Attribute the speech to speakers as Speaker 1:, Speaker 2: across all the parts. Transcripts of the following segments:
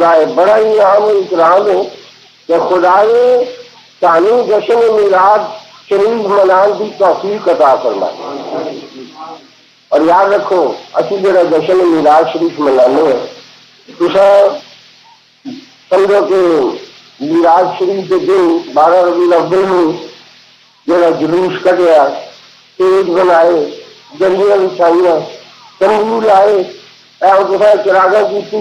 Speaker 1: خدا ہے، بڑا ہی عام اکرام ہے کہ خدا نے ثانی جشن میلاد شریف منان کی توفیق عطا فرمائی۔ اور یاد رکھو اسی جڑا جشن میلاد شریف منانے ہیں، تساں سمجھو کہ میلاد شریف کے دن 12 ربیع الاول میں جڑا جلوس کٹیا، تیز بنائے، گلیاں بچھائیاں، تندور لائے، تصا چراغاں کی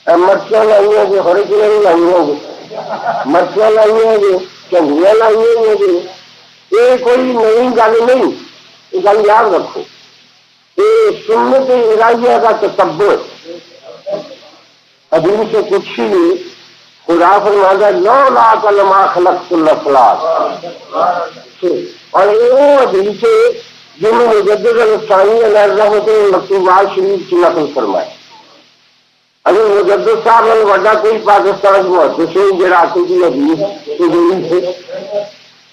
Speaker 1: مرچاں لائیاں جی، ہر چیز لائیاں جی، مرچاں لائیاں جی، چنگیاں لائیاں جی، یہ کوئی نئی گل نہیں، یہ گل یاد رکھو، یہ سنت الہیہ کا تتبع۔ حدیث قدسی خدا فرماتا ہے لولا لما خلقت الافلاک، اور یہ حدیث جن مجدد الثانی علیہ الرحمۃ مکتوبات شریف کی نقل فرمائے۔ اگر مجدد صاحب نے وڈا کوئی پاکستان محدث جڑا کی حدیث سے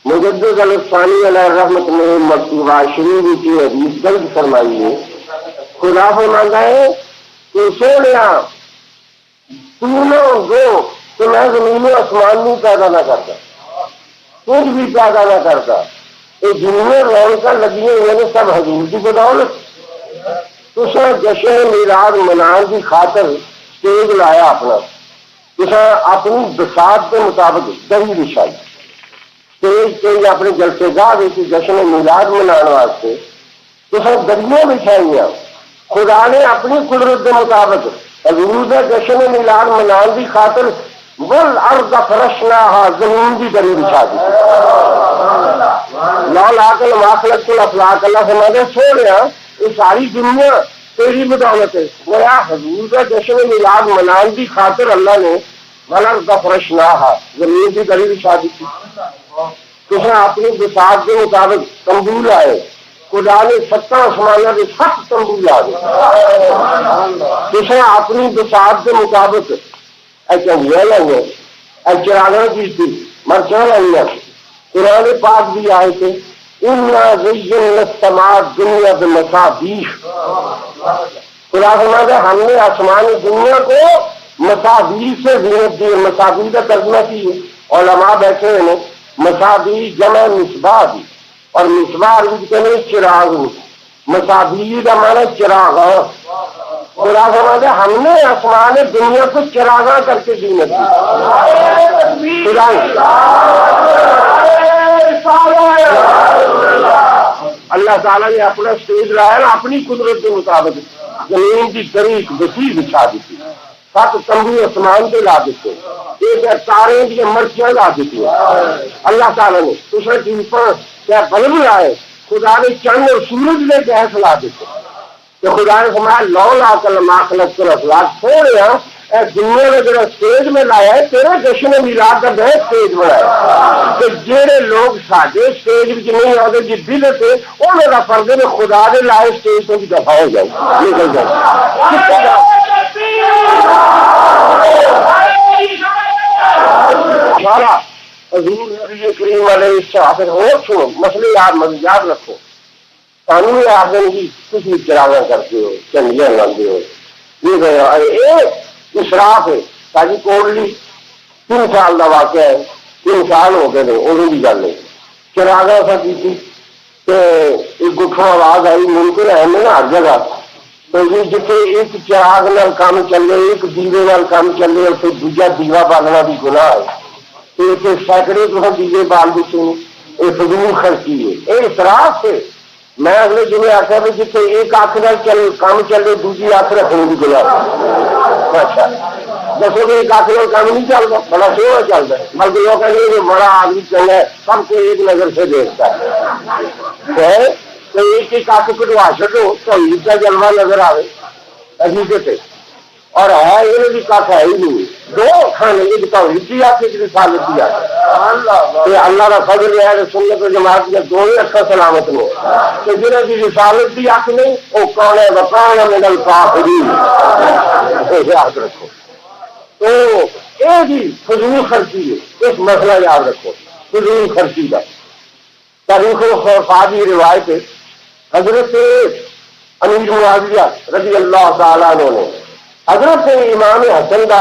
Speaker 1: مجدد الثانی علیہ الرحمۃ نے مکتوبات شریف کی حدیث درج فرمائی ہے۔ خدا فرماتا ہے کہ سونیا تو نہ ہو تو میں زمین و آسمان نہیں پیدا نہ کرتا، کچھ بھی پیدا نہ کرتا، یہ جنہیں رونقیں لگی ہوئے نے سب حضور کی بدولت۔ تسا جشن میلاد منان کی خاطر اسٹیج لایا اپنا، تسا اپنی بساط کے مطابق دری بچھائی، اسٹیج کے اپنے جلسے گاہ جشن میلاد منان واسطے تسا دریاں بچھائیاں۔ خدا نے اپنی قدرت کے مطابق حضور کا جشن میلاد منان کی خاطر والارض فرشناہا، زمین کی دری بچھا دی۔ لولا لما خلقت الافلاک، اللہ فرماتا سونیا یہ ساری دنیا تیری بدولت ہے۔ گویا حضور کا جشن میلاد منان کی خاطر اللہ نے والارض فرشناہا، زمین کی دری بچھا دی تھی۔ تسا اپنی بساط کے مطابق تمبو لائے، خدا نے 7 آسمانوں کے 7 تمبو لا دے۔ تسا اپنی بساط کے مطابق چنگیاں لائیاں، چراغاں کی مرچاں لائیاں۔ قرآن پاک بھی آئے تھے اِنَّا زَيَّنَّا السَّمَاءَ الدُّنْيَا بِمَصَابِيحَ، خدا فرماتا ہے ہم نے آسمان دنیا کو مصابیح سے زینت دی۔ مصابیح کا ترجمہ کی علماء بیٹھے ہیں، مصابیح جمع مصباح دی، اور مصباح عربی کہتے ہیں چراغ، مصابیح کا معنی چراغ۔ خدا فرماتا ہے ہم نے آسمان دنیا کو چراغاں کر کے زینت دی۔ اللہ تعالیٰ نے اپنا اسٹیج لایا نا اپنی قدرت کے مطابق، زمین کی دریک وسیع بچھا دیتی، 7 تمبو آسمان پہ لا دیتے، ایک تارے کی مرچیاں لا دیتی۔ اللہ تعالیٰ نے دوسرے دن پر کیا بلب لائے، خدا نے چند اور سورج نے گیس لا دیتے۔ تو خدا نے فرمایا لولا لما خلقت الافلاک، سونیا دنیا نے جڑا اسٹیج میں لایا ہے تیرا جشن میلاد کا بہت اسٹیج بنایا، کہ جہے لوگ ساڈے اسٹیج میں نہیں آتے جی دل سے انہوں کا فرض ہے خدا نے لائے اسٹیج تو بھی دفاع ہو جائے، نکل جائے۔ سارا حضور نبی کریم علیہ السلام اور سنو مسئلے یاد رکھو، قانونی آدمی کی کسی چراغاں کرتے ہو، چنگیاں لاتے ہو، یہ اسراف ہے۔ تاکہ کوٹلی 3 سال کا واقعہ ہے، 3 سال ہو گئے انہوں کی گل ہے، چراغاں سا کی ایک گٹھوں آواز آئی ممکن ہے میں ہر جگہ تو جتنے ایک چراغ نال کام چلے، ایک دیوے نال کام چلے، اور پھر دوجا دیوا بالنا بھی گناہ ہے، تو اتنے سینکڑے تو دیوے بال دیتے ہیں، یہ فضول خرچی ہے، یہ اسراف ہے۔ میں اگلے جمعے آخیا بھی جتنے ایک آنکھ نال کام چلے دوسری آنکھ رکھنے کی گناہ۔ اچھا دسو کہ ایک آنکھ نال کام نہیں چلتا، بڑا سونا چلتا ہے، بلکہ لوگ کہیں گے بڑا آدمی چنگا ہے، سب کو ایک نظر سے دیکھتا ہے، تو ایک آنکھ کٹوا چڈو تو عید کا جلوہ نظر آئے حقیقت ہے، اور ہے یہ بھی کھ ہے ہی نہیں، 2 کھانے ایک توحید کی آنکھ ایک رسالت کی آنکھ، یہ اللہ کا فضل ہے کہ سنت و جماعت میں 2 ہی اکھاں سلامت نے، تو جنہوں کی رسالت کی آنکھ نہیں وہ کون ہے وکان من الکافرین، یاد رکھو۔ تو یہ بھی فضول خرچی ہے، اس مسئلہ یاد رکھو فضول خرچی کا۔ تاریخ الخلفاء کی روایت ہے، حضرت امیر معاویہ رضی اللہ تعالیٰ عنہ نے حضرت امام حسن کا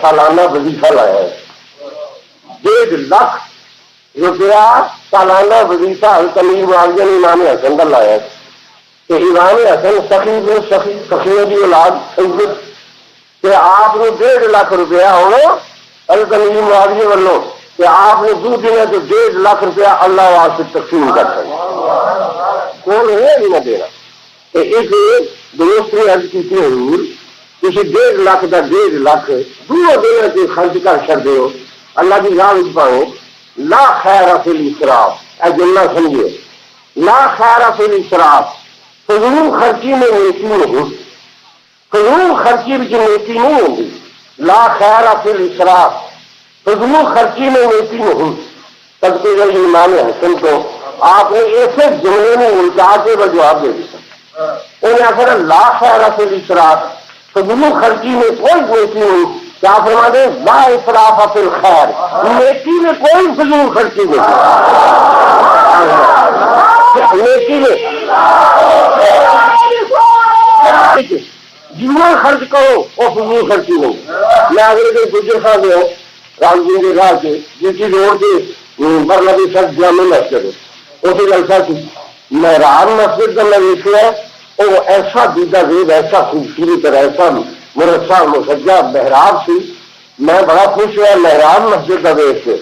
Speaker 1: سالانہ وظیفہ لایا ہے. 1.5 لاکھ روپیہ سالانہ وظیفہ امیر معاویہ نے امام حسن کا لایا ہے. کہ امام حسن سخی کی اولاد سید کہ آپ نے 1.5 لاکھ روپیہ ہونا امیر معاویہ والوں کہ آپ نے 2 دن تو 1.5 لاکھ روپیہ اللہ واسطے تقسیم کر سکتے کون ہے نہیں نہ دینا. کہ ایک دوست نے عرض کی تھی حضور تھی 1.5 لاکھ کا 1.5 لاکھ 2 دن سے خرچ کر سکتے ہو اللہ کی راہ پاؤ. لا خیر فی الاسراف اے جملہ سمجھے. لا خیر فی الاسراف فضول خرچی میں نیکی نہیں. فضول خرچی میں نیکی نہیں ہوگی. لا خیر فی الاسراف فضول خرچی میں نیکی نہیں. تذکرہ امام حسن کو آپ نے ایسے جملے میں الٹا کے جواب دے دیا. انہیں آخر لا خیر فی الاسراف فضول خرچی میں کوئی نیکی نہیں. کیا فرما دیں لا اسراف فی الخیر نیکی میں کوئی فضول خرچی نہیں. نیکی میں جیون خرچ کرو وہ فضول خرچی نہیں. میں اگر کوئی گجر خان دے رام جی کے راہ سے جس کی روڈ سے برلبی سر جامع مسجد اسی جلسہ کی محراب مسجد کا میں دیکھا وہ ایسا دیدہ زیب ایسا خوبصورت اور ایسا مرصع مسجہ محراب سی. میں بڑا خوش ہوا محراب مسجد کا دیکھ کے.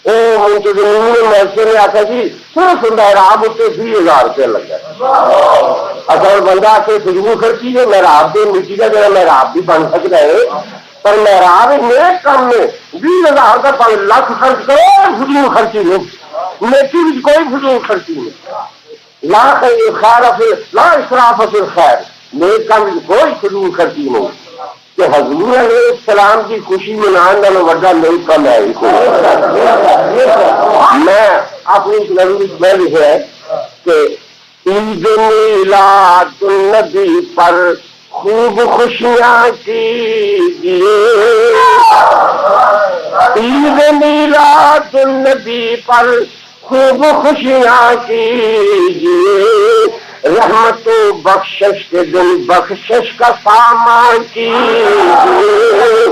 Speaker 1: وہ منتظمین محسے نے آتا جی صرف محراب اتنے 20,000 روپیہ لگا. اصل بندہ کے فضول خرچی ہے محراب کے مٹی کا جو محراب بھی بن سکتا ہے پر محراب نیک کام میں 20,000 کا 5 لاکھ خرچ کرو فضول خرچی نہیں. نیکی بھی کوئی فضول خرچی نہیں. لا خیر لا اسراف فی الخیر نیک کام میں کوئی فضول خرچی نہیں. کہ حضور علیہ السلام کی خوشی منانے کا بڑا نہیں کم ہے. میں اپنی نظر میں لکھا ہے کہ عید میلاد النبی پر خوب خوشیاں کیجیے. عید میلاد النبی پر خوب خوشیاں کیجیے. رحمت و بخشش کے دن بخشش کا سامان کیجیے.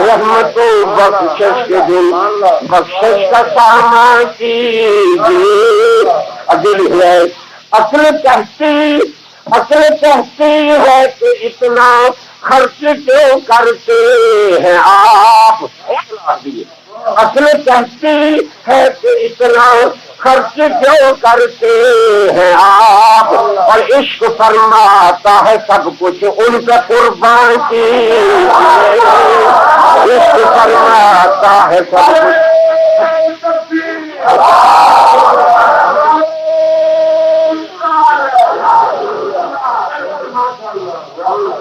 Speaker 1: رحمت و بخشش کے دن بخشش کا سامان کیجیے. اگلی ہے عقل کہتی ہے کہ اتنا خرچ کیوں کرتے ہیں آپ. عقل کہتی ہے کہ اتنا خرچ کیوں کرتے ہیں آپ. اور عشق فرماتا ہے سب کچھ ان کا قربان کیجیے. عشق فرماتا ہے سب کچھ.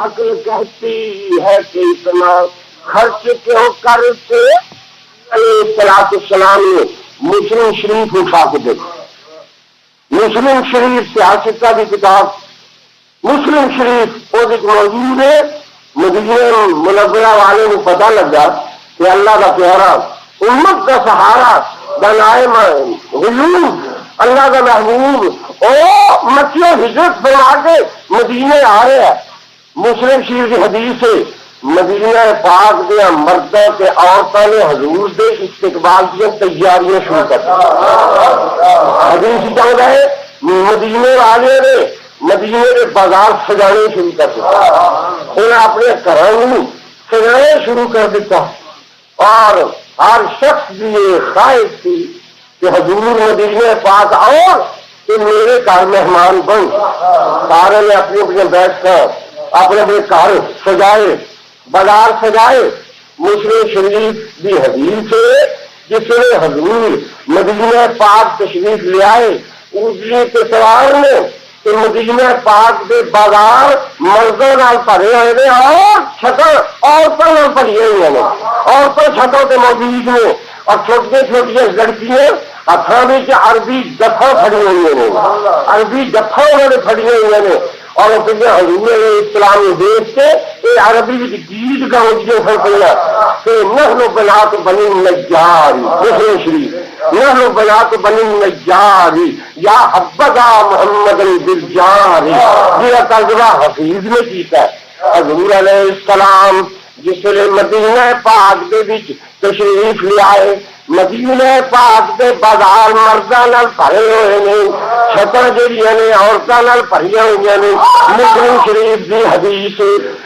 Speaker 1: عقل کہتی ہے کہ اتنا خرچ کیوں کرتے. صلاۃ السلام نے مسلم شریف اٹھا کے دیکھو. مسلم شریف سیاست کا بھی کتاب مسلم شریف وہ موجود ہے. مدینہ منورہ والے کو پتہ لگا کہ اللہ کا پیارا امت کا سہارا بنائے غیوب اللہ کا محبوب او مکہ ہجرت فرما کے مدینے آ رہے ہیں. مسلم شریف کی حدیث سے مدینہ پاک دے مردوں کے عورتوں نے حضور دے استقبال کی تیاریاں شروع کر دی. حدیث چل رہے مدینے والے نے مدینے کے بازار سجانے شروع کر دیتا. انہیں اپنے گھروں سجانے شروع کر دیتا. اور ہر شخص بھی یہ خواہش تھی کہ حضور مدینے پاک آؤ کہ میرے گھر مہمان بن. سارے نے اپنے اپنے بیٹھ کر اپنے اپنے گھر سجائے بازار سجائے. مسلم شریف بھی حدیث ہے جس نے حضور مدینہ پاک تشریف لے آئے اس کے سوال میں کہ مدینہ پاک کے بازار مردوں نال بھرے ہوئے ہیں اور چھتوں عورتوں نال بھری ہوئی ہیں. عورتوں چھتوں کے موجود ہیں اور چھوٹی چھوٹی لڑکیاں ہاتھوں میں عربی جفا پھڑی ہوئی ہیں. عربی جفا انہوں نے پھڑی ہوئی ہیں اور حضور اسلام دیکھ کے یہ عربی گیت گاؤں سنیا کہ نحن بنات بنی النجاری. مسلم شریف نحن بنات بنی النجاری یا حبذا محمد بالجاری. یہ ترجمہ حفیظ نے کیتا ہے. حضور علیہ السلام جس نے مدینہ پاک دے وچ تشریف لے آئے، مدینہ پاک دے بازار مرداں نال بھرے ہوئے نے، چھتاں جہڑیاں نے عورتاں نال بھریاں ہوئیاں نے۔ مسلم شریف دی حدیث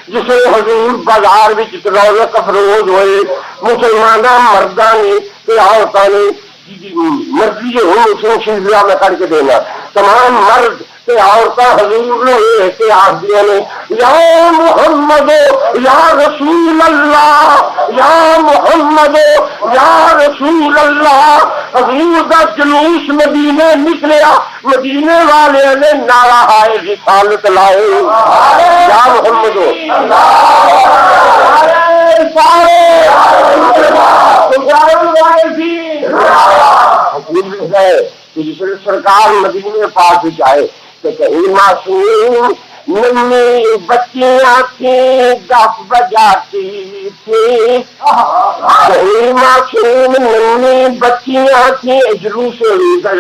Speaker 1: جس نے حضور بازار وچ رونق افروز ہوئے، مسلماناں مرداں نے تے عورتاں نے، مرضی ہے مسلم شریف میں کر کے دینا، تمام مرد تے عورتیں حضور نے کے آخری نے یا محمد یا رسول اللہ، یا محمد یا رسول اللہ۔ حضور کا جلوس مدینے نکلیا، مدینے والے نے نعرہ آئے رسالت لائے یا محمد جس نے سرکار مدینے پاک جائے کہ کہیں معصوم ننھی بچیاں تھیں دف بجاتی تھی، کہیں معصوم ننھی بچیاں تھیں جلوس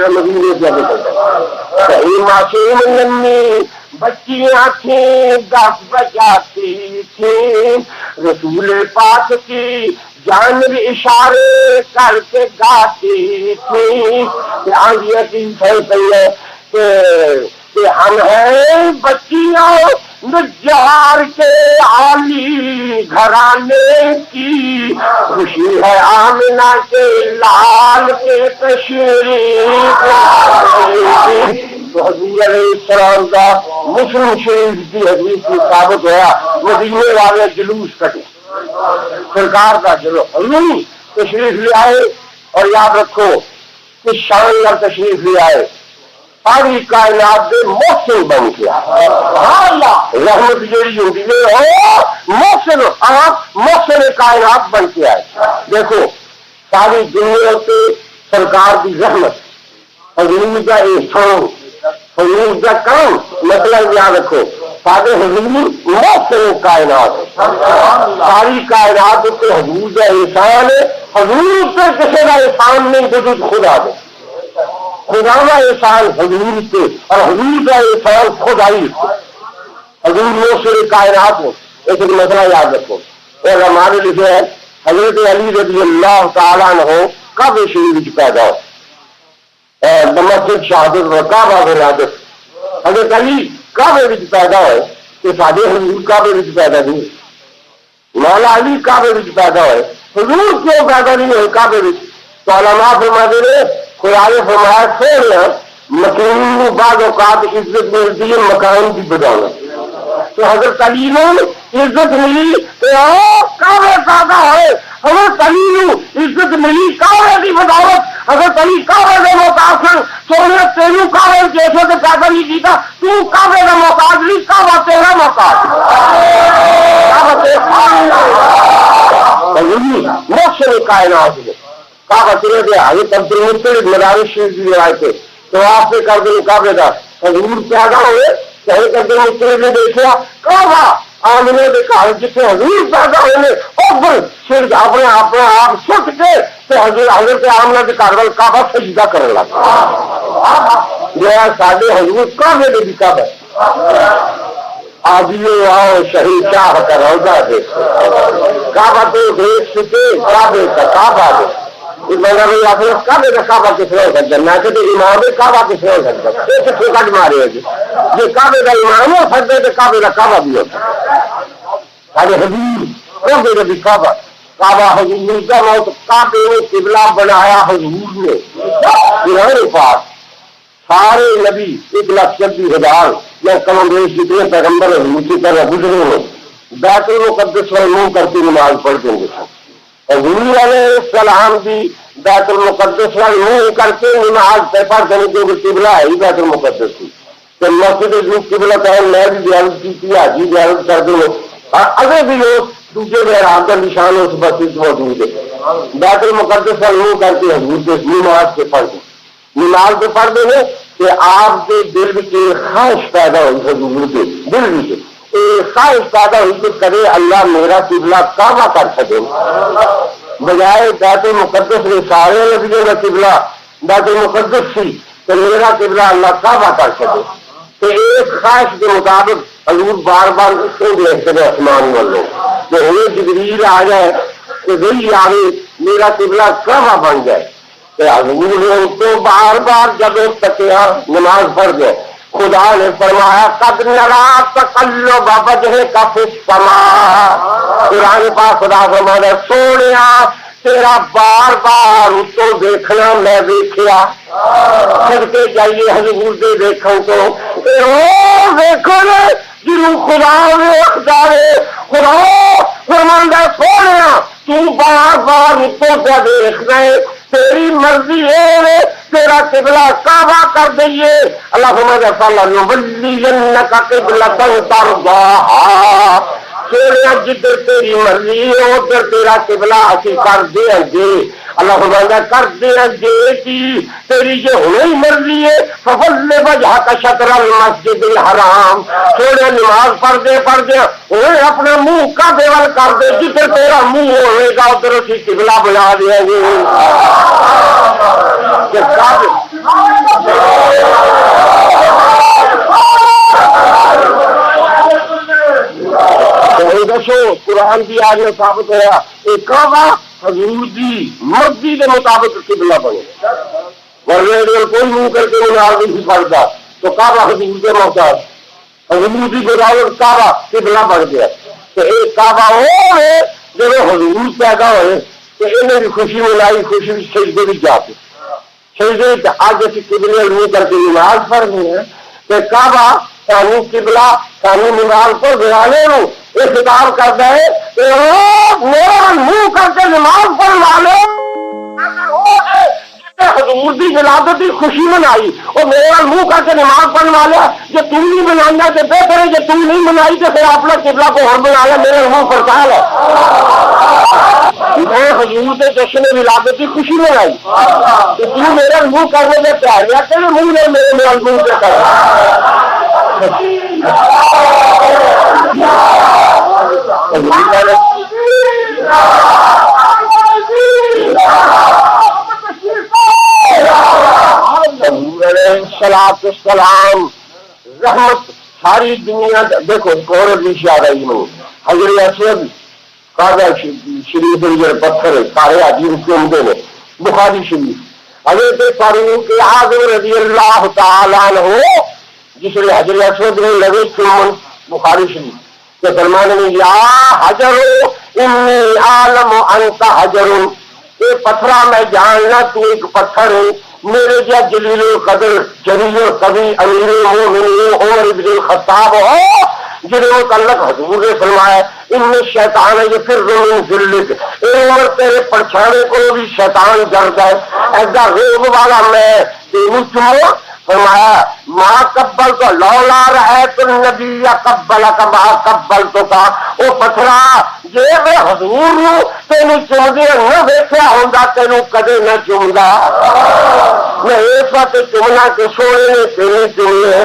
Speaker 1: مدینے سے کہیں معصوم ننھی بچیاں تھیں دف بجاتی تھی، رسول پاک کی جانب اشارے کر کے گاتی تھی آگیا کی ہے کہ ہم ہیں بچیاں نجار کے عالی گھرانے کی، خوشی ہے آمنہ کے لال کے تشریف۔ تو حضور علیہ السلام کا مسلم شریف کی حدیث کی ثابت ہوا، مدینے والے جلوس کٹے، سرکار کا چلو حضور تشریف لے آئے، اور یاد رکھو کہ شاندار تشریف لے آئے، ساری کائنات کے محسن بن گیا، رحمت جیڑی ہوتی ہے محسن، آپ محسن کائنات بن کے آئے۔ دیکھو ساری دنیا سے سرکار کی رحمت، حضور کا احسان، حضور کا کام، مطلب یاد رکھو سارے حضور محسن کائنات، ساری کائنات کے حضور کا احسان ہے، حضور سے کسی کا احسان نہیں وجود خدا دے، خدا کا احسان حضور سے اور حضور کا احسان خدائی سے، حضور محسن کائنات ہو۔ ایک مسئلہ یاد رکھو، اور ہمارے لکھے ہے حضرت علی رضی اللہ تعالیٰ عنہ کعبہ شریف پیدا ہو، مسجد شہادت و کعبہ ولادت، حضرت علی کعبے پیدا ہوئے کہ سارے حضور کعبے پیدا نہیں، مولا علی کعبے پیدا ہوئے، حضور کیوں پیدا نہیں ہوئے کعبے؟ تو علماء فرماتے ہیں خدا نے فرمایا سونا مکین بعض اوقات عزت ملتی ہے مکان کی بدولت، تو حضرت علی نے عزت ملی تو کعبے پیدا ہوئے، حضرت علی نے عزت ملی کعبے کی بدولت، حضرت علی کعبے کا محتاج سن، سونے تینوں کعبے جیسے تو پیدا نہیں کیتا، تو کعبے کا محتاج نہیں، کعبہ تیرا محتاج، محسن کائنات ہے کعبہ تیرے دے آگے تبدیل مختلف مدارس شریف کی روایت ہے، تو آپ سے کر دیں کعبے کا حضور پیدا ہوئے چاہے کر دیں مختلف نے دیکھا کعبہ آمنے نے کہا جسے حضور پیدا ہونے اور پھر صرف اپنے آپ سٹ کے تو حضرت آمنہ کے کاربل کعبہ سجدہ کرنے لگا، جو ہے سادے حضور کعبے نے بھی کعبہ آدیو آؤ شہید چاہ کر روزہ دیکھو، کعبہ تو دیکھ سکے کعبے کا کعبہ دے کعبے کا کعبہ کس نے ہو سکتا، میں کہتے امام کعبہ کس نے ہو سکتا، ایک ٹھوکا مارے گا جی کعبے کا امام ہو سکتا ہے تو کعبے کا کعبہ بھی ہوتا ہے، سارے حضور کعبے کا بھی کعبہ، کعبہ حضور کا موت کعبے نے قبلہ بنایا حضور نے، قرآن پاک سارے نبی 1,40,000 یا کم بیش جتنے پیغمبر حضور کی طرح گزرے ہیں بیت المقدس میں منہ کر کے نماز پڑھتے ہیں، حضور علیہ السلام بھی بیت المقدس میں منہ کر کے نماز پڑھ دینے کے قبلہ ہے ہی بیت المقدس کی، تو مسجد جو قبلہ ہے میں بھی زیارت کی تھی، حاجی زیارت کر دوں اور اگر بھی لوگ دوسرے محراب کا نشان اس مسجد موجود ہے، بیت المقدس میں منہ کر کے حضور کے نماز سے پڑھ دیں، نماز پہ پڑھ دیں گے کہ آپ کے دل کی خواہش پیدا ہوئی حضور کے دل میں خواہش پیدا ہوئی کہ کرے اللہ میرا قبلہ کعبہ کر سکے، بجائے بیت المقدس میں سارے نبیوں کا قبلہ بیت المقدس تھی تو میرا قبلہ اللہ کعبہ کر سکے، تو ایک خواہش کے مطابق حضور بار بار اس کو دیکھتے ہیں آسمان والوں، کہ انہیں جبریل آ جائے کہ وہی آگے میرا قبلہ کعبہ بن جائے. کہ حضور نے ان کو بار بار جب تکیا نماز پڑھ گئے خدا نے فرمایا قد نرا تقلب وجهك فی السماء. قرآن پاک خدا فرمایا سونیا تیرا بار بار اس کو دیکھنا میں دیکھیا. صدقے جائیے حضور دے دیکھن تو دیکھو جنوں خدا ویکھ جاوے. خدا فرماندا سونیا تو بار بار اس کو دیکھ رہے تیری مرضی ہے تیرا قبلہ کعبہ کر دئیے. اللہ فرماتا ہے فَلَنُوَلِّيَنَّكَ قِبْلَةً تَرْضَاهَا. سونے جدھر تیری مرضی ہے ادھر تیرا قبلہ اسی کر دیں گے. اللہ فرماتا ہے کر دیں گے کی تیری جو ہوئی مرضی ہے فَوَلِّ وَجْهَكَ شَطْرَ الْمَسْجِدِ الْحَرَامِ. سونے نماز پڑھ دے انہیں اپنا منہ کعبے وال کر دے جدھر تیرا منہ ہوئے گا ادھر اسی قبلہ بنا دیں گے. دسو قرآن کی آج میں ثابت ہوا ایک کعبہ حضور کی مرضی کے مطابق قبلہ بنے. ورنہ کوئی منہ کر کے نماز نہیں پڑھتا تو کعبہ حضور کے محتاج حضور کی بغاوت کعبہ قبلہ بن گیا. تو ایک کعبہ وہ ہے جب حضور پیدا ہوئے تو انہیں بھی خوشی منائی خوشی سجدے بھی جاتے سجدے. آج اسی قبلے منہ کر کے نماز پڑھ رہے ہیں کہ کعبہ سانو قبلہ سانو نماز پڑھ گرانے لو یہ خطاب کرتا ہے کہ میرا منہ کر کے نماز پڑھوا لو. حضور کی ولادت کی خوشی منائی اور میرا منہ کر کے نماز پڑھوا لیا. جو تم نہیں منانا تو بہتر ہے جو تم نہیں منائی تو پھر اپنا قبلہ کو اور بنا لیا. میرا منہ پڑتال ہے میں حضور کے جشن ولادت کی خوشی منائی تو تم میرا منہ کرنے سے پیار یا تیرے منہ نے میرے منہ سے کر السلام رحمت ساری دنیا. دیکھو اور حدیث یاد آئی مجھے حضرت اسود کعبہ شریف جو پتھر ہے سارے حدیث کے عمدے میں بخاری شریف حضرت فاروق اعظم رضی اللہ تعالیٰ عنہ جس نے حضرت اسود میں لگے چومن بخاری شریف کے فرمانے میں یا حجر انی عالم انت حجر. یہ پتھرا میں جاننا تو ایک پتھر ہے میرے جا جلیل القدر جلیل القوی امیر المومنین عمر بن الخطاب ہو جنہیں متعلق حضور نے فرمایا ان شیطان یفر من ذلک. اے عمر تیرے پرچھانے کو بھی شیطان ڈرتا ہے. ایسا غیب والا میں تینوں چمو فرمایا ماں قبل تو لولا رہے تو نبی قبل کا ماں قبل تو کا وہ پتھرا جی میں حضور نو تینوں چمدے نہ دیکھا ہوگا تینوں کدے نہ چمدا. میں اس وقت چمنا کہ سونے نے تیرے چمے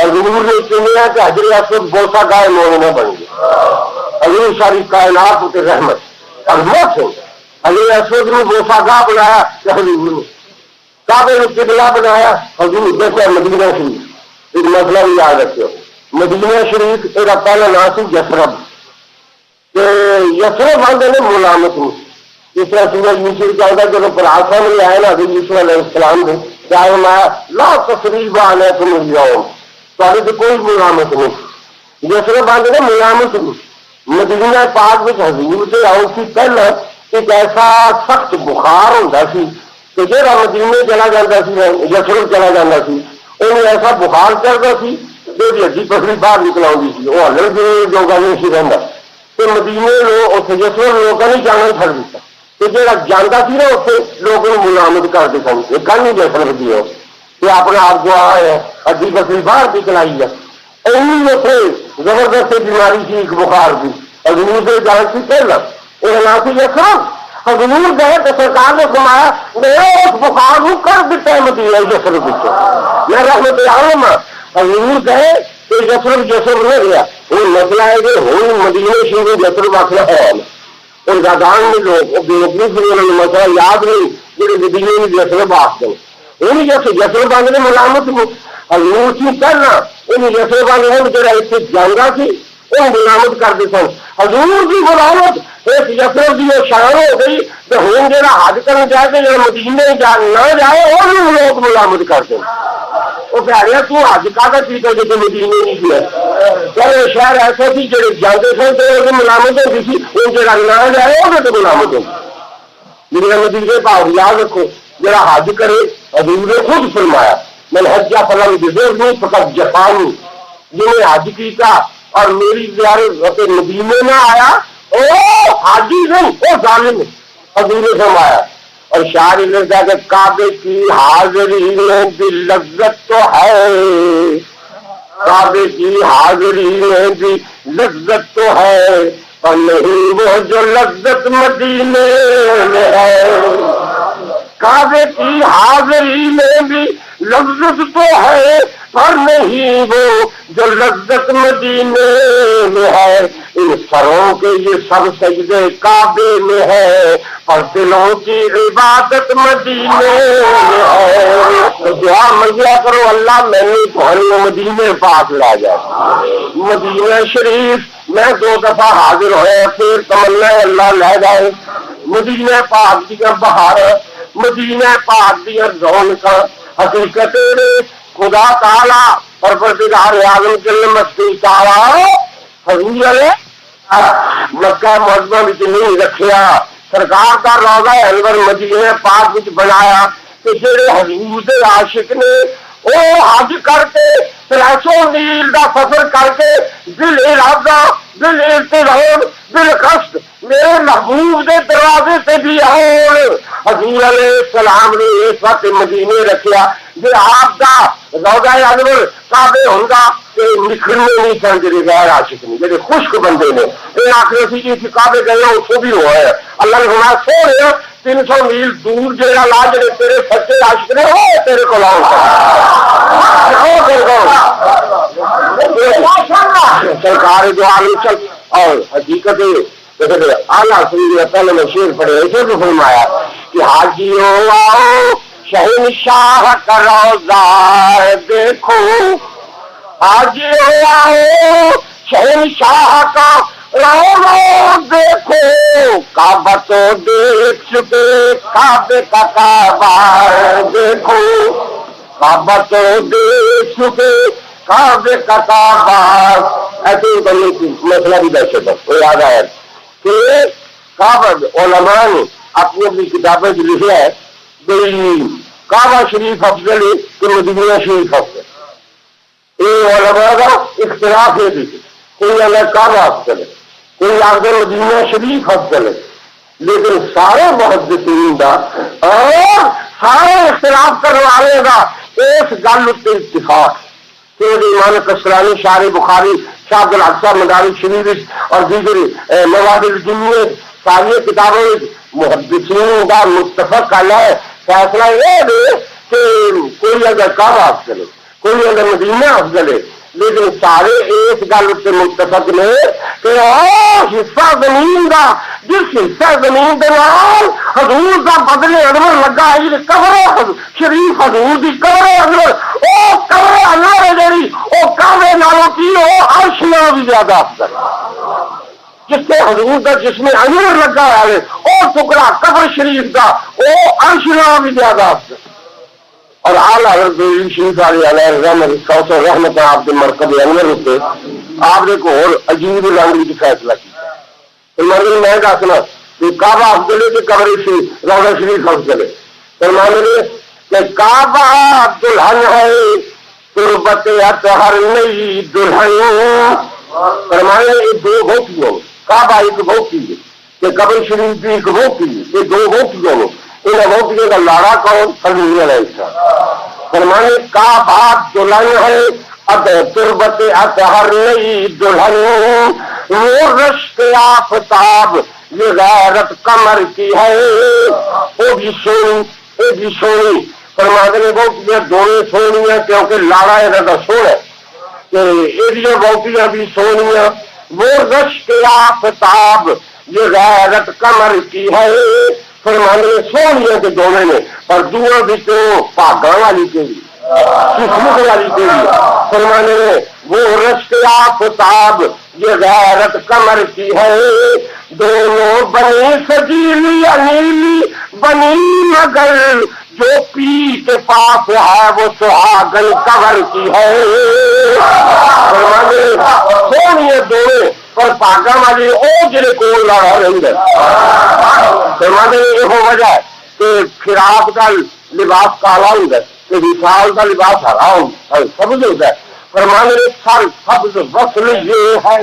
Speaker 1: حضور نے چمیا کہ حضرت اسود بوسا گائے مومنہ بن گیا. حضور ساری کائنات کے رحمت رحمت ہے. حضرت اسود نے بوسا گاہ بنایا کہ حضور نے کعبے میں قبلہ بنایا حضور. دیکھو مدینہ شریف ایک مسئلہ بھی یاد رکھو. مدینہ شریف ایک پہلا نام سی یثرب کہ یثرب آدھے نے ملامت نہیں. اس طرح سورج یوسف کا ہوتا جب قرآن سامنے آئے نا حضرت یوسف علیہ السلام نے کیا فرمایا لا تثریب علیکم اليوم تمہاری تو کوئی ملامت نہیں. یثرب آدھے نے ملامت نہیں. مدینہ پاک میں حضور سے آؤ سی پہلے ایک ایسا سخت بخار ہوتا سی کہ جہاں مدینے چلا جاتا سی یثرب چلا جاتا سی انہیں ایسا بخار چڑھتا سی کہ ہڈی پسلی باہر نکل آتی سی وہ ہلن کے جوگا نہیں سی رہتا. تو مدینے لوگ اتنے یثرب لوگوں نے جانا چھڑ دیتا کہ جہاں جانا سی نا اتنے لوگوں نے ملامت کرتے سن یہ کل نہیں یثرب دی کہ اپنے آپ کو آئے ہڈی پسلی باہر نکلائی ہے. اتنے زبردست بیماری سی ایک بخار کی حضور سے جان سی پہلا یہ نام سی یثرب. حضور گئے تو سرکار نے فرمایا میں اس بخار کو کر دیتا ہے مدینہ یثرب پیچھے میں رحمت عالم. حضور گئے تو یثرب نہ گیا. وہ مسئلہ ہے کہ ہوں مدینہ شریف یثرب آخر ہے اور زادان میں لوگ بےوقوف مسئلہ یاد نہیں جہاں مدینے میں یثرب آخر انہیں جیسے یثرب آنے ملامت حضور سی کرنا انہیں یثرب آنے جہاں اتنے جانا سی وہ ملامت کرتے سن حضور کی ملامت ایک یسرف کی شان ہو گئی تو ہوں جا حج کرنا چاہے تو جا مدینے نہ جائے وہ بھی لوگ ملامت کرتے وہ کہہ رہے تو حج کا چیتا جی مدینے نہیں کیا چلے شہر ایسے تھی جڑے جاتے سن تو ملامت ہوتی تھی ہوں جا نہ جائے وہ تو ملامت ہوتی میرے مدینے بھاؤ یاد رکھو جڑا حج کرے حضور نے خود فرمایا میں نے حج فلم جزیر نہیں فقط جفانی جنہیں حج کیتا اور میری زیارت مدینے میں آیا او حاجی نہیں وہ ظالم حضور نے فرمایا اور شاعری نے کہا کہ کعبے کی حاضری میں بھی لذت تو ہے کعبے کی حاضری میں بھی لذت تو ہے اور نہیں وہ جو لذت مدینے میں ہے کعبے کی حاضری میں بھی لذت تو ہے پر نہیں وہ جو لذت مدینے میں ہے ان سروں کے یہ سب سجدے کعبے میں ہے پر دلوں کی عبادت مدینے میں ہے تو دعا منگیا کرو اللہ میں نے تمہاری مدینے پاک لا جائے مدینہ شریف میں 2 دفعہ حاضر ہوئے پھر تمنا اللہ لے جائے مدینہ پاک دیا بہار مدینہ پاک دیا رونقاں حقیقت خدا تعالی پروردگار عالم جل مستی تعالی حضور نے مکہ معظمہ وچ نہیں رکھیا سرکار کا روضہ انور مدینہ پاک وچ بنایا کہ جڑے حضور دے عاشق نے وہ حج کر کے 300 میل دا سفر کر کے دل ارادہ دل ارتضام دل قصد میرے محبوب دے دروازے سے بھی آؤ حضور علیہ السلام نے اس وقت مدینے رکھیا جی آپ کا روضہ انور کعبے ہونگا کہ نکھرنے نہیں سن جڑے غیر عاشق نہیں جڑے خشک بندے نے یہ آخر سی کہ کعبے گئے اتوں بھی ہوا ہے اللہ نے فرمایا سونے 300 میل دور جڑا لا جڑے تیرے سچے عاشق نے وہ تیرے کو لاؤ سرکار جو عالم چل اور حقیقت اعلیٰ سنگھ پہلے میں شیر پڑھے ایسے بھی فرمایا کہ حاجیوں آؤ شہنشاہ کا روضہ دیکھو حاجیوں آؤ شہنشاہ کا روضہ دیکھو کعبہ تو دیکھ چکے کعبے کا کعبہ دیکھو کعبہ تو دیکھ چکے کعبے کا کعبہ ایسے ہی کرنے کی مسئلہ بھی دہشت ہے وہ یاد آیا کہ کعبہ علماء نے اپنی اپنی کتابیں جو لکھا ہے کعبہ شریف افضل ہے کہ مدینہ شریف افضل یہ علماء کا اختلاف ہے دیکھے کوئی الگ کعبہ افضل ہے کوئی آگے مدینہ شریف افضل ہے لیکن سارے محدثین کا اور سارے اختلاف کرنے والے کا اس گل اتنے اتفاق کہ امام کسرانی شارح بخاری شاہ عبد الحق مدارک شریف اور دیگر مواد الجنیہ ساری کتابوں محدثین کا متفق علیہ فیصلہ یہ ہے کہ کوئی اگر کعبہ افضل ہے کوئی اگر مدینہ افضل ہے لیکن سارے اس گل سے متفق نے کہ حصہ زمین کا جس حصہ زمین کے نال حضور کا بدل انور لگا ہے قبر شریف حضور کی قبر انور وہ قبر انور ہے جی وہ کعبے نالوں کی وہ عرش نال بھی زیادہ افضل جس سے حضور کا جس میں انور لگا ہے وہ ٹکڑا قبر شریف کا وہ عرش نال بھی زیادہ افضل اور اعلیٰ حضرت شریف رحمت رحمت آپ کے مرکز انور ہوتے آپ نے کو اور عجیب رنگ کی فیصلہ کی میں دسنا کہ کعبہ افضل ہے کہ قبر شریف روضہ شریف افضل ہے فرمانے کہ کعبہ دلہن ہے تربت اطہر نئی دلہن فرمانے یہ 2 گھوٹیاں کعبہ ایک گھوٹی ہے کہ قبر شریف بھی ایک گھوٹی ہے یہ 2 گھوٹیاں ہیں ان گھوٹیوں کا لاڑا کون حضور علیہ السلام فرمانے کعبہ دلہن ہے تربت اطہر نئی دلہن وہ رشک آفتاب یہ غیرت کمر کی ہے وہ بھی سونی وہ بھی سونی فرمانے نے بہتیاں دونوں سونیاں کیونکہ لاڑا یہ سونا کہ یہ بہتیاں بھی سونیاں وہ رشک آفتاب یہ غیرت کمر کی ہے فرمانے سونیاں کے دونوں نے پر دونوں بھی تو پاگاں والی کے کس والی تیری فرمانے میں وہ رشت آفتاب یہ غیرت کمر کی ہے، دونوں بنی سجیلی انیلی بنی مگر جو پی کے پاس ہے وہ سہاگن کور کی ہے۔ فرمانے سونی دونوں پر پاگا والی او جڑے کول لڑا رہی ہے۔ فرمانے یہ ہو وجہ ہے کہ فراق کا لباس کالا ہوں گا کہ وصال کا لباس ہرا ہوں سبز ہوتا ہے۔ فرمانے سر سبز وصل یہ ہے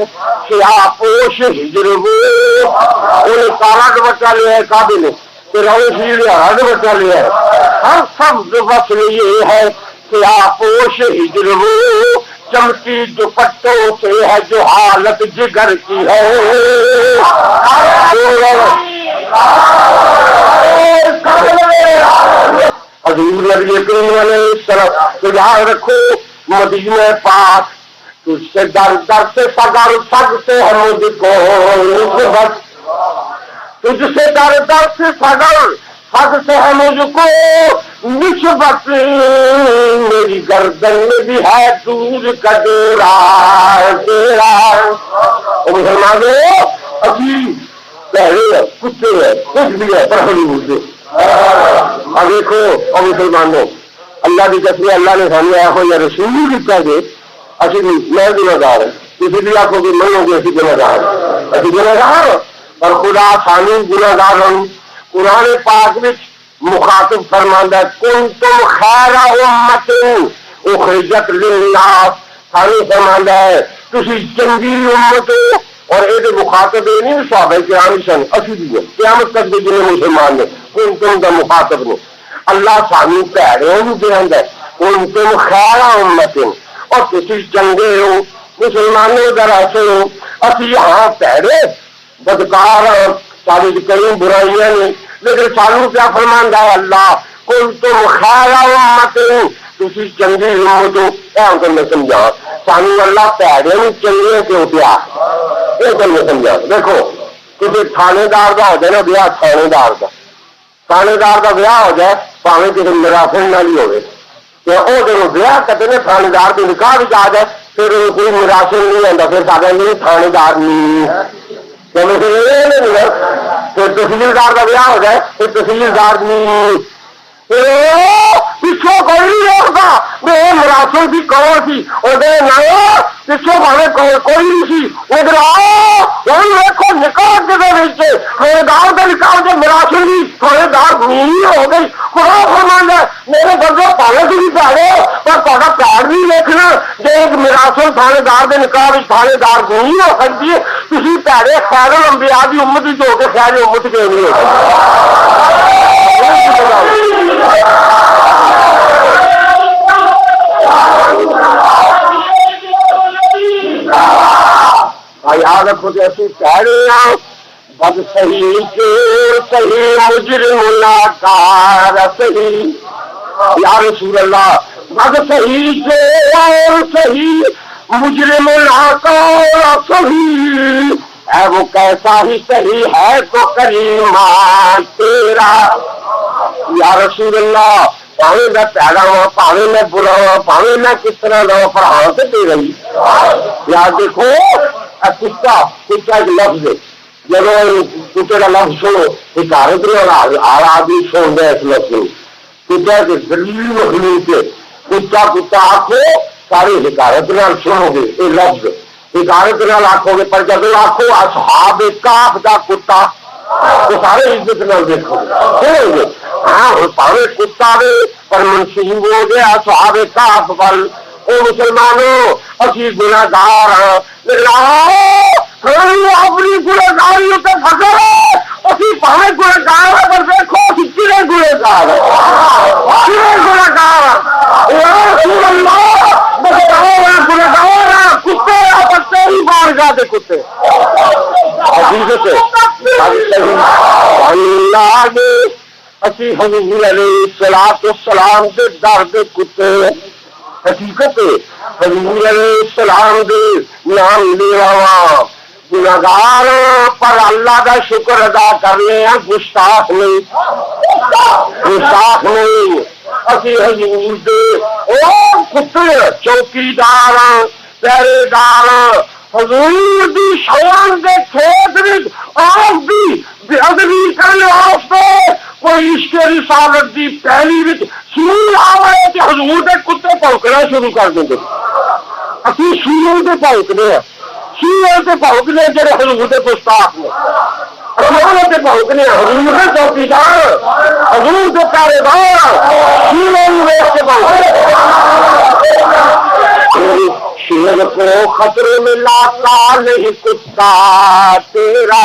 Speaker 1: کہ آپوش ہجر وہ انہیں کالا دوپٹہ لیا ہے کعبے نے کہ روشنی ہرا دوپٹہ لیا ہے۔ ہر سبز وصل یہ ہے کہ آپوش ہجر وہ چمکی دوپٹوں سے ہے جو حالت جگر کی ہے۔ حضور نبی کریم علیہ السلام تو یاد رکھو مدینہ پاک تجھ سے در در سے سگر سگ سے ہے مجھ کو نسبت، تجھ سے در در سے سگر سگ سے ہے مجھ کو نسبت، میری گردن میں بھی ہے دور کا ڈیرا تیرا۔ مسلمانوں ابھی پہلے کتے ہے کچھ بھی ہے پر حضور سے اب دیکھو اور مسلمانوں اللہ کی قسم اللہ نے سامنے آخو یا رسول بھی کہہ دے اسی میں گناہ گار ہے، کسی بھی آخو کہ میں ہوں گے اسی گناہ گار اسی گناہ گار اور خدا سانی گناہ گار ہوں۔ قرآن پاک میں مخاطب فرماندہ کنتم خیر امت اخرجت للناس، سانی فرماندہ ہے تسی چنگی امت ہو اور یہ مخاطب یہ نہیں صحابہ کرام سن اسی بھی قیامت تک بھی جنہیں مسلمان نے کون تم کا مخاطب نے اللہ سانو پیڑے دے تم خیر امت اور تسی چنگے ہو مسلمانوں ذرا سنو اسی یہاں پیڑے بدکار ساری کئی برائیاں نے لیکن سانو کیا فرماندا ہے اللہ کون تم خیر امت تسی چنگی امت ہو اے میں سمجھا سانو اللہ پیڑے میں چنگے کیوں پیا یہ گل سمجھا۔ دیکھو کسی تھانے دار کا ہو جائے نا بیاہ تھانے دار کا تھانے دار کا بیاہ ہو جائے پاوے کسی مراسل نہ ہی ہوئے تو وہ جب بیاہ کرتے ہیں تھانے دار کے نکاح بھی آ جائے پھر کوئی مراسل نہیں آتا پھر سارے تھانے دار نہیں پھر تحصیلدار کا بیاہ ہو جائے پھر تحصیلدار نہیں پچھوں کوئی نہیں ہوگا میں مراسل بھی کون سی اور پچھوں بھاوے کوئی نہیں سی ادھر آؤ دیکھو نکاح کے تھوڑے دار کا نکاح کے مراسل بھی تھوڑے دار نہیں ہو گئی خدا فرمانا میرے بندے پہلے سے بھی پیارے پر تھوڑا پیار بھی دیکھنا جو ایک مراسل تھانے دار کے نکاح تھانے دار نہیں ہو سکتی ہے تھی پیارے خیر الانبیاء کی امت ہی ہو کے خیر امت کے نہیں ہو یاد رکھو کہ ایسی کہہ رہے ہیں بد صحیح چور صحیح مجرم ناکار صحیح یا رسول اللہ بد صحیح چور صحیح مجرم ناکار صحیح ہے وہ کیسا ہی صحیح ہے تو کریمان تیرا یا رسول اللہ پاوے میں پیدا ہوا پاوے میں برا ہوا پاوے میں کس طرح رہا پر ہاں سے دے رہی یا دیکھو کتا کتا ایک لفظ ہے جب کتے کا لفظ سنو حکارت نہیں آر آدمی سن رہے اس لفظ میں کتا کے دلیل مخلوق ہے کتا کتا آخو ساری حکارت نال سنو گے یہ لفظ حکارت نال آخو گے پر جب آخو اصحاب کاف دا کتا تو سارے عزت نال دیکھو گے ہاں پاوے کتا دے پر منسوب ہو گیا اصحاب کاف پر او مسلمانوں اسی گناہ گار ہاں اپنی گناہ گاری اتنے فکر ہے اسی پاوے گناہ گار ہے پر دیکھو اسی کنے گناہ گار ہے کنے گناہ گار یا رسول اللہ گناہ گار کتے پر تیری بار جاتے کتے حقیقت اللہ نے اسی حضور علیہ السلام کے در دے کتے حقیقت حضور علیہ السلام دے نام لیوا گناہگار پر اللہ کا شکر ادا کرنے ہیں گستاخ نہیں اسی حضور دے او کتے چوکیدار پہرے دار حضور دی شان دے کھیت وچ آپ دی بے ادبی کرنے واسطے کوئی عشق رسالت دی پہلی وچ سور آوے تے حضور دے کتے بھونکنا شروع کر دیں اسی سور دے بھونکنے ہیں سور دے بھونکنے جڑے حضور دے گستاخ نے اسی دے بھونکنے حضور دے چوکیدار حضور دے پہرے دار سور ویکھ کے بھونکنے شیر کو خطرے میں لاتا نہیں کتا تیرا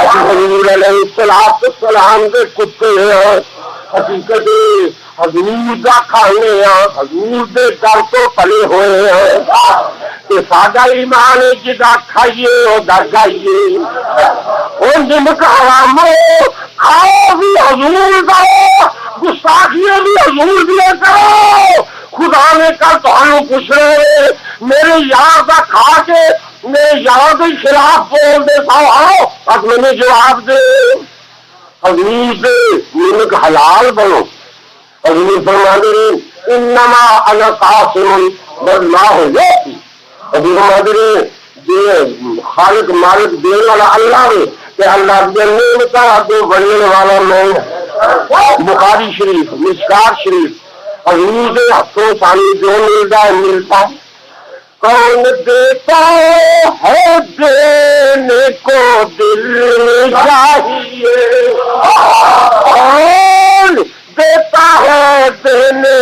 Speaker 1: حضور علیہ السلام کے کتے ہیں حقیقت حضور دا کھانے ہیں حضور دے در تو پلے ہوئے ہیں کہ سادہ ایمان جدا کھائیے اور در گائیے ان دن کا حرامو کھاؤ بھی حضور دا گستاخیاں بھی حضور دیا کرو خدا نے کل تمہیں پوچھ رہے میرے یار کا کھا کے میرے یار کے خلاف بول دے سو اب میں نے جواب دے حضور دے منک حلال بنو حضور فرما دے انما انا قاسم واللہ یاتی حضور فرما دے جو خالق مالک دینے والا اللہ ہے کہ اللہ دینے کا دو بننے والا میں بخاری شریف مشکات شریف حضور دے ہاتھوں پانی جو ملتا ہے ملتا کون دیتا ہے دینے کو دل چاہیے کون دیتا ہے دینے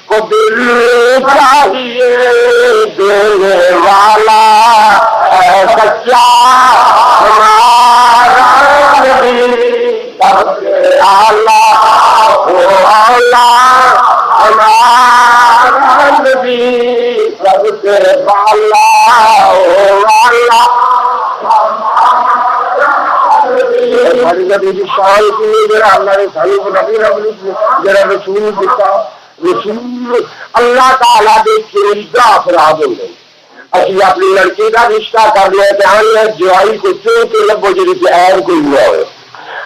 Speaker 1: کو دل چاہیے دینے والا ہے سچا ہمارا نبی ہمارا نبی سب سے بالا ہماری نبی کی شان کی میرا اللہ نے سانو کو نبی میرا رسول دیتا رسول اللہ تعالیٰ دے چیزا افراد ہوں گے اسی اپنی لڑکی کا رشتہ کر لیا کہ جوائی کو چون کے لگو جی عیب کوئی ہوا ہوئے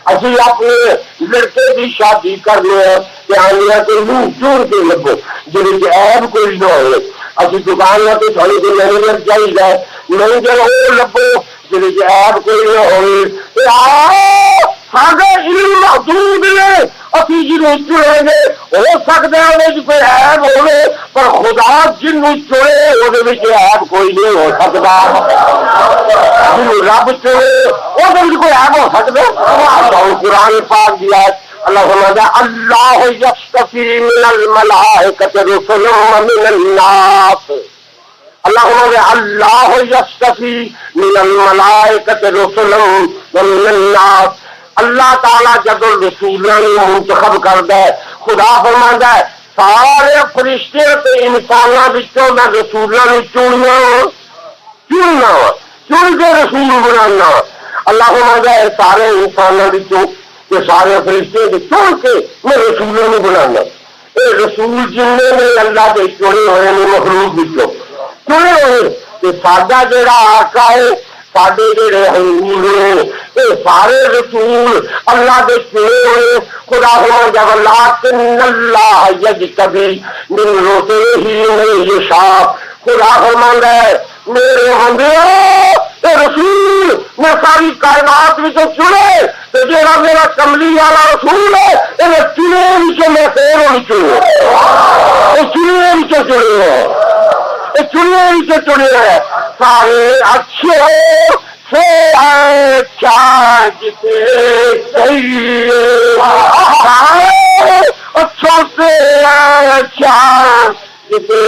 Speaker 1: اسی اپنے لڑکے کی شادی کر لیا کہ آنیا کے منہ چور کے لگو جی عیب کوئی نہ ہوئے اسی دکان پہ تھوڑی دیر نہیں لگ چاہیے نہیں جب وہ لگو جی عیب کوئی نہ ہوئے سارے علم محدود نے اسی جنوں چڑیں گے ہو سکتا ہے کوئی عیب ہوے پر خدا جنوں چڑے وہ عیب کوئی نہیں ہو سکتا جنوں رب چڑے وہ کوئی عیب ہو سکتا قرآن پاک دیا اللہ فرماتا اللہ یصطفی من الملائکۃ رسلا ومن الناس اللہ فرماتا اللہ یصطفی من الملائکۃ رسلا ومن الناس اللہ تعالیٰ جب رسولوں نے منتخب کرتا ہے خدا فرماتا ہے سارے فرشتے تے انسانوں وچوں میں رسولوں نے چننا چن کے رسول بنانا اللہ فرماتا ہے سارے انسانوں وچوں کہ سارے فرشتے چن کے میں رسولوں نے بنانا یہ رسول جننے نے اللہ کے چنے ہوئے نے مخلوق وچوں چنے ہوئے کہ ساڈا جڑا آقا ہے ساڈے جڑے حضور نے یہ سارے رسول اللہ کے چنے ہوئے خدا فرماتا ہے لیکن اللہ یجتبی من رسلہ من یشاء خدا فرماتا ہے میرے بندے رسول میں ساری کائنات میں تو چنے تو جڑا میرا کملی والا رسول ہے یہ چنے میں پھر چنے چنے چنے چنے ہیں سارے اچھے سے اچھا جتے چاہیے اچھا سے اچھا جتے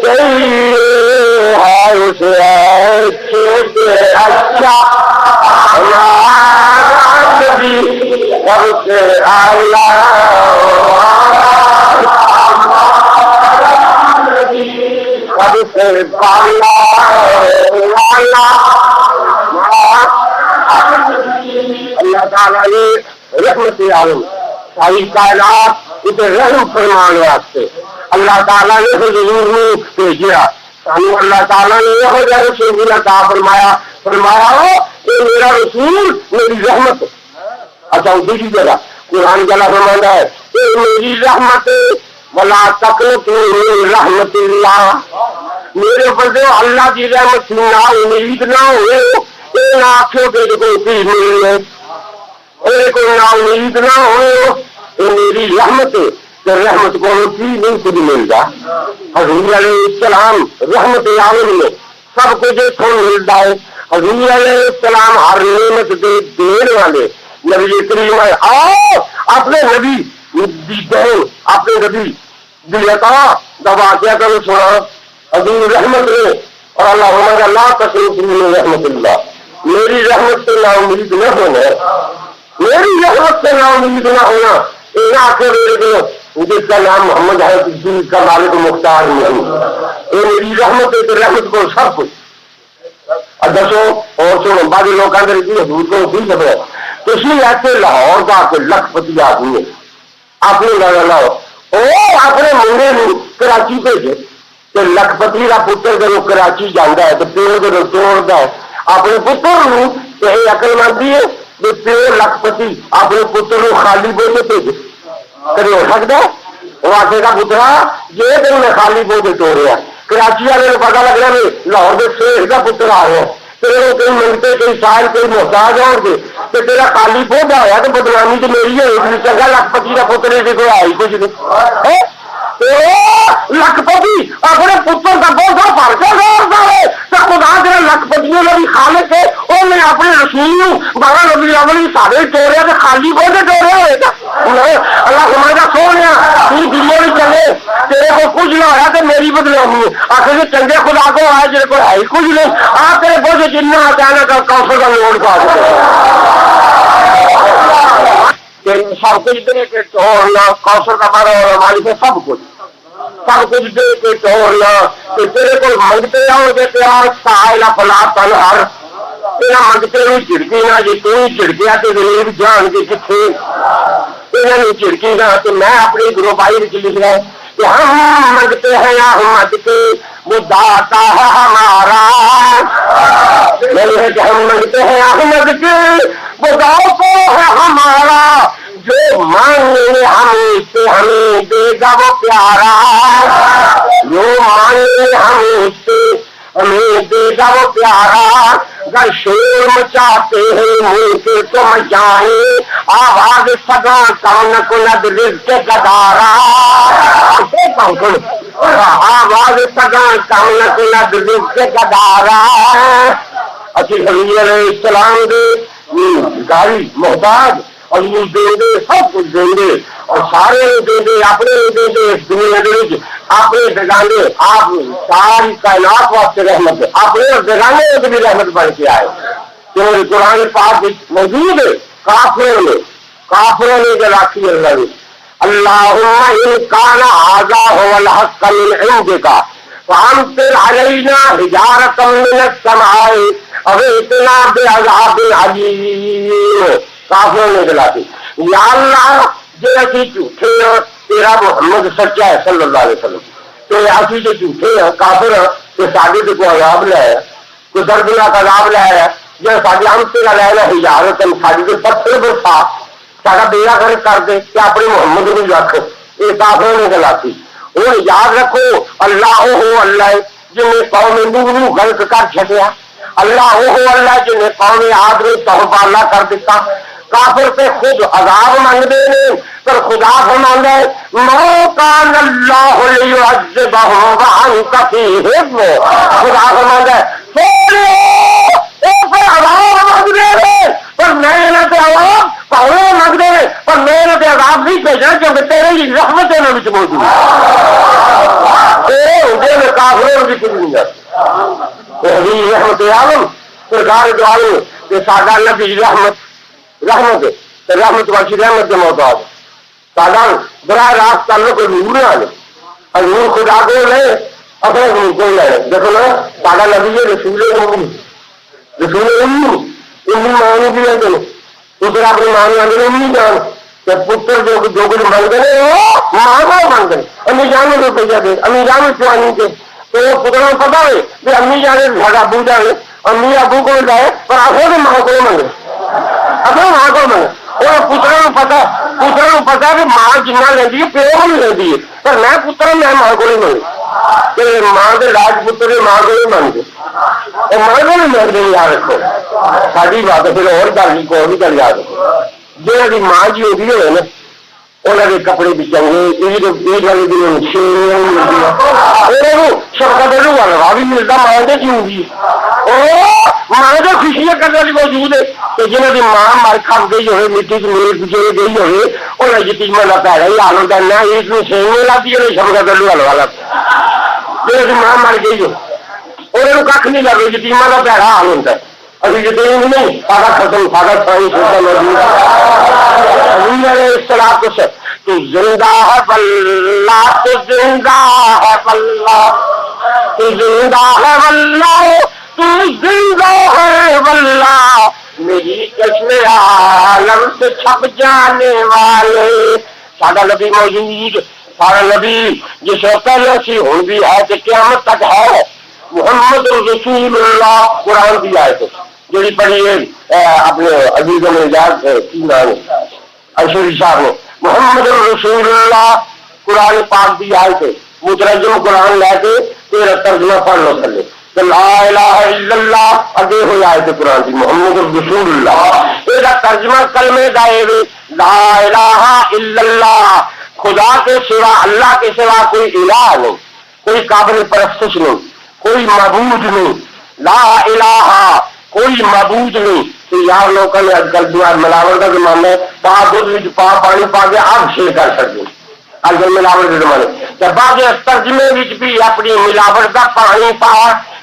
Speaker 1: چاہیے ہے اسے اچھے سے اچھا ہمارا نبی سب سے اعلیٰ سب سے بالا اللہ تعالیٰ نے رحمت عالم ساری کائنات اسے رحم فرمان واسطے اللہ تعالیٰ نے حضور نے بھیجا سانو اللہ تعالیٰ نے یہ رسول عطا فرمایا کہ میرا رسول میری رحمت اچھا دوسری جگہ قرآن جلا فرماتا ہے کہ میری رحمت ولا تقنطوا من رحمت اللہ، میرے اوپر جو اللہ کی رحمت نا امید نہ ہوئے، یہ نہ آخو کہ کوئی چیز ملی ہے، یہ کوئی نا امید نہ ہوئے، یہ میری رحمت ہے، کہ رحمت کو چیز نہیں کچھ ملتا۔ حضور علیہ السلام رحمت عالم میں سب کچھ اتوں ملتا ہے۔ حضور علیہ السلام ہر نعمت دے دین والے نبی کریم ہے۔ آؤ اپنے نبی اپنے نبی عطا کا واقعہ کرو سنا۔ حضور رحمت ہے اور اللہ ہمارا اللہ تقنطوا رحمت اللہ، میری رحمت سے نا امید نہ ہونا، میری رحمت سے نا امید نہ ہونا، یہ آخر جس کا نام محمد ہے جس کا مالک مختار نہیں، یہ میری رحمت ہے تو رحمت کو سب کچھ۔ دسو اور سنو بعض لوگ اندر حضور کو نہیں سب ہے تو اس لیے ایسے لاہور کا کے لکھ پتی آدمی ہے اپنے لاؤ وہ اپنے منڈے کراچی بھیجے تو لکھ پتی کا پتر جب کراچی جانا ہے تو پیو جب توڑتا ہے اپنے پتر یہ عقل مندی ہے کہ پیو لکھ پتی اپنے پتر خالی بوجھ بھیجے، کبھی ہو سکتا ہے؟ وہ آخے کا پترا یہ دن میں خالی بوجھ توڑیا، کراچی والے کو پتا لگ رہا ہے لاہور کے شیخ کا پتر آ رہا ہے، تیرے کئی منگتے کئی سائل کئی محتاج ہو گے تو تیرا خالی پودا ہوا تو بدنامی تو میری ہے، چنگا لکھ پتی کا پتر کوئی آئی کچھ نہیں۔ لکھ پتی اپنے پتر کا بوجھا بھر کے دورتا ہے تو خدا تیرا لکھ پتیوں کا بھی خالق ہے، انہیں اپنے رسول بابا نبی اول سارے توڑیا تو خالی بوجھے توڑے ہوئے گا۔ اللہ سمجھا سونے تو دنیا بھی چلے تیرے کو کچھ نہ ہوا تو میری بدنامی ہے، آخر کہ چنگے خدا کو آئے جیسے کو ہے ہی کچھ نہیں، آ تیرے بوجھ جنہ اچانک کافر کا لوڑ پا سب کچھ دے کے توڑنا، کوثر کا بارہ اور مالک ہے سب کچھ دے کے توڑنا، کہ تیرے کو منگتے آؤ گے پیار سائل فلا تنہر، تیرا منگتے ہوئی چڑکی نہ جی تھی چڑکیا تو غریب جان کے کتنے یہاں نے چڑکی نہ تو میں اپنی گروبائی لکھ رہا ہوں کہ ہم منگتے ہیں احمد کے وہ داتا ہے ہمارا، نہیں ہے کہ ہم منگتے ہیں احمد کے وہ داتا ہے ہمارا، جو مانگے ہمیں سے ہمیں دے گا وہ پیارا، جو مانگے ہمیں سے ہمیں دے گا وہ پیارا، گر شور مچاتے ہیں ملک تو مچائیں آواز سدا کون کند رزق گدارا، آواز سدا کون کند رزق گدارا۔ اچھی حضور علیہ السلام دے گاڑی محتاج اور یہ دیں گے سب کچھ دیں گے اور سارے دیں گے اپنے دیں گے اس دنیا کے اپنے بیگانے آپ ساری کائنات واسطے رحمت ہے، اپنے اور بیگانے میں بھی رحمت بڑھ کے آئے کیونکہ قرآن پاک موجود ہے۔ کافروں نے جو راکھی اللہ نے اللہم ان کان ھذا ھو الحق من عندک فامطر علینا حجارۃ من السماء او ائتنا بعذاب علیم۔ کافروں نے جلاتی یا اللہ جی اسی جھوٹے ہیں تیرا محمد سچا ہے صلی اللہ علیہ وسلم تو اسی جو جھوٹے ہیں کافر ہیں تو ساڈے تے کوئی عذاب لایا کوئی دردناک عذاب لایا جی ساڈے ہم تیرا لینا حجارت ساڈے تے پتھر برسا ساڈا بیڑا گرک کر دے کہ اپنے محمد کو رکھ، یہ کافروں نے گلاتی۔ وہ یاد رکھو اللہ ہو اللہ جن نے قوم نوح غرق کر چھڈیا، اللہ وہ اللہ جن نے قوم عاد میں توبہ کر دیتا۔ کافر پہ خود عذاب مانگتے ہیں پر خدا فرماندا ہے ما کان اللہ لیعذبہم وانت فیہم، خدا فرماندا ہے عذاب مانگتے ہیں پر میں نہ تے عذاب پاؤں مانگتے ہیں پر میں نہ تے عذاب نہیں بھیجنا کیونکہ تیرے ہی رحمت ہے انہاں وچ موجود ہے، ہوندے نے کافروں کی نہیں جاتی رحمت عالم سرکار دو عالم کہ ساڈا نبی رحمت ہے تو رحمت والی رحمت کے محتاج ساڈا براہ راست تعلق نور والے حضور خدا کو لے اپنے نور کو لے دیکھو نا ساڈا نبی ہے رسول امی ماں بھی آتے ہیں پتر اپنی ماں نے آتے امی جان پتر جو کچھ منگتے ہیں وہ ماں کو منگتے ہیں، امی جان نے روپیہ دے امی جان چوانی کے تو پتر کو پتا ہے کہ امی جانے ساڈا ابو جانے امی ابو کو جائے پر آپ ماں کو منگے اپنے ماں کو منگے وہ پتر کو پتا پتا کہ ماں جنہ لینی ہے پیو کو نہیں لینی ہے، پر میں پتر میں ماں کو نہیں منگی، ماں کے لاج پتر ماں کو نہیں منگتے، ماں کو نہیں منگتے، یاد رکھو ساری بات پھر اور گل کوئی بھی گل یاد رکھو، جی ماں جی ہوگی ہوئے نا انہوں کے کپڑے بھی چنگے، عید والے دن شیریاں بھی ملتی، شبکت ہلوا بھی ملتا، ماں کے کیوں بھی ماں تو خوشیاں کرنے کی موجود ہے کہ جنہوں کی ماں مر کھپ گئی ہوئے مٹی سے میل پیچھے گئی ہوئے انہیں یتیمہ کا پیڑا ہی حال ہوتا ہے، عید میں سیویاں لاتی ہے شبکت ہلوا لاتا، جنہوں کی ماں مر گئی ہو انہوں کھ نہیں لگے، یتیمہ کا پیڑا حال ہوتا ہے، ابھی یتیم نہیں سارا ختم سارا ساری سوچا موجود اس طرح کچھ تو زندہ ہے بلّہ تو زندہ ہے بلّہ تو زندہ ہے بلّہ تو زندہ ہے بلّہ میری چشم عالم سے چھپ جانے والے سارا نبی موجود، سارا نبی جس وقت پہلے سی ہوں بھی ہے کہ قیامت تک ہے، محمد رسول اللہ قرآن کی آیت جی پڑھی اپنے عزیزوں نے یاد کی نام اشوری صاحب نے محمد رسول اللہ قرآن پاک دی آیت مترجم قرآن لے کے تیرا ترجمہ پڑھ لو تھلے لا الہ الا اللہ اگے ہوئی آیت قرآن دی محمد رسول اللہ یہ ترجمہ کلمے دا لا الہ الا اللہ خدا کے سوا اللہ کے سوا کوئی الہ نہیں، کوئی قابل پرستش نہیں، کوئی معبود نہیں، لا الہ کوئی معبود نہیں، تو یار لوگوں نے اج کل ملاوٹ کا زمانہ ہے، پا دودھ پا پانی پا کے آپ شیر کر سکتے اج کل ملاوٹ کے زمانے جب بعد ترجمے بھی اپنی ملاوٹ کا پانی پا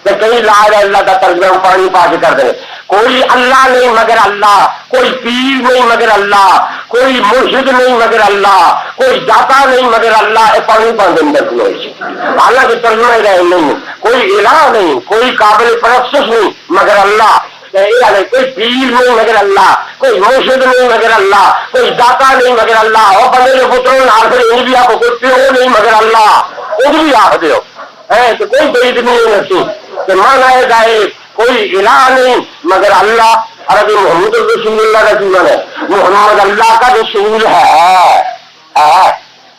Speaker 1: کہیں لا الہ الا اللہ کا ترجمہ پانی پا کے کر دیں، کوئی اللہ نہیں مگر اللہ، کوئی پیر نہیں مگر اللہ، کوئی مرشد نہیں مگر اللہ، کوئی داتا نہیں مگر اللہ، پانی پاندے حالانکہ ترجمہ رہے نہیں، کوئی الہ نہیں، کوئی قابل پرستش نہیں مگر اللہ، کوئی پیر نہیں مگر اللہ، کوئی مرشد نہیں مگر اللہ، کوئی داتا نہیں مگر اللہ، اور بندے کے پتروں آخر ان بھی آپ کوئی پیو نہیں مگر اللہ ان بھی آخ دو تو کوئی بعید نہیں ہے کہ مانا ہے گائے کوئی الہ نہیں مگر اللہ، عربی محمد رسول اللہ کا جیون ہے، محمد اللہ کا رسول ہے،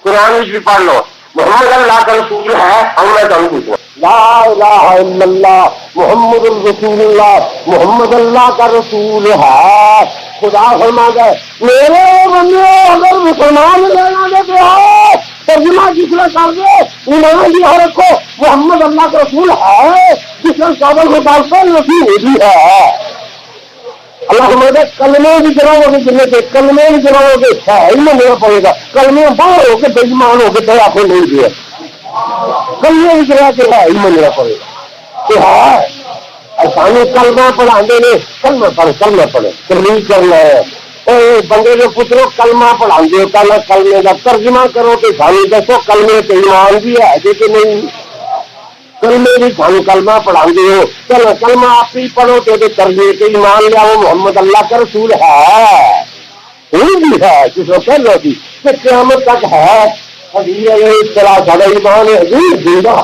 Speaker 1: قرآن بھی پڑھ لو محمد اللہ کا رسول ہے، ہم میں تمہیں پوچھوں لا الہ الا اللہ محمد الرسول اللہ محمد اللہ کا رسول ہے، خدا فرماتا ہے میرے بندے اگر مسلمان لینا دیتے ہو ترجمہ جس نے کر دے ایمان بھی ہو رکھو محمد اللہ کا رسول ہے، جس نے قابل کو ڈالتا رسول بھی ہے، اللہ فرماتا کلمے بھی چلاؤ گے جنہیں سے کلمے بھی چلاؤ گے علم میرا پڑے گا، کلمے باہر ہو کے بےمان ہو کے آپ نے نہیں دیا کلمے بھی چلا کے علم میرا پڑے گا کہ ہے آسانی کلمہ پڑھانے نے کلمہ پڑھے ترمیم کرنا ہے، بندے کے پتروں کلمہ پڑھا دو پہلے کلمے کا ترجمہ کرو کہ سانی دسو کلمے کے ایمان بھی ہے کہ نہیں، کلمے بھی سانو کلمہ پڑھا ہو چلو کلمہ آپ ہی پڑھو تو ترجمے کے ایمان لیاؤ محمد اللہ کا رسول ہے، بھی ہے جس کو پہلے تھی کہ قیامت تک ہے، اس طرح سارا ایمان ہے حضور زندہ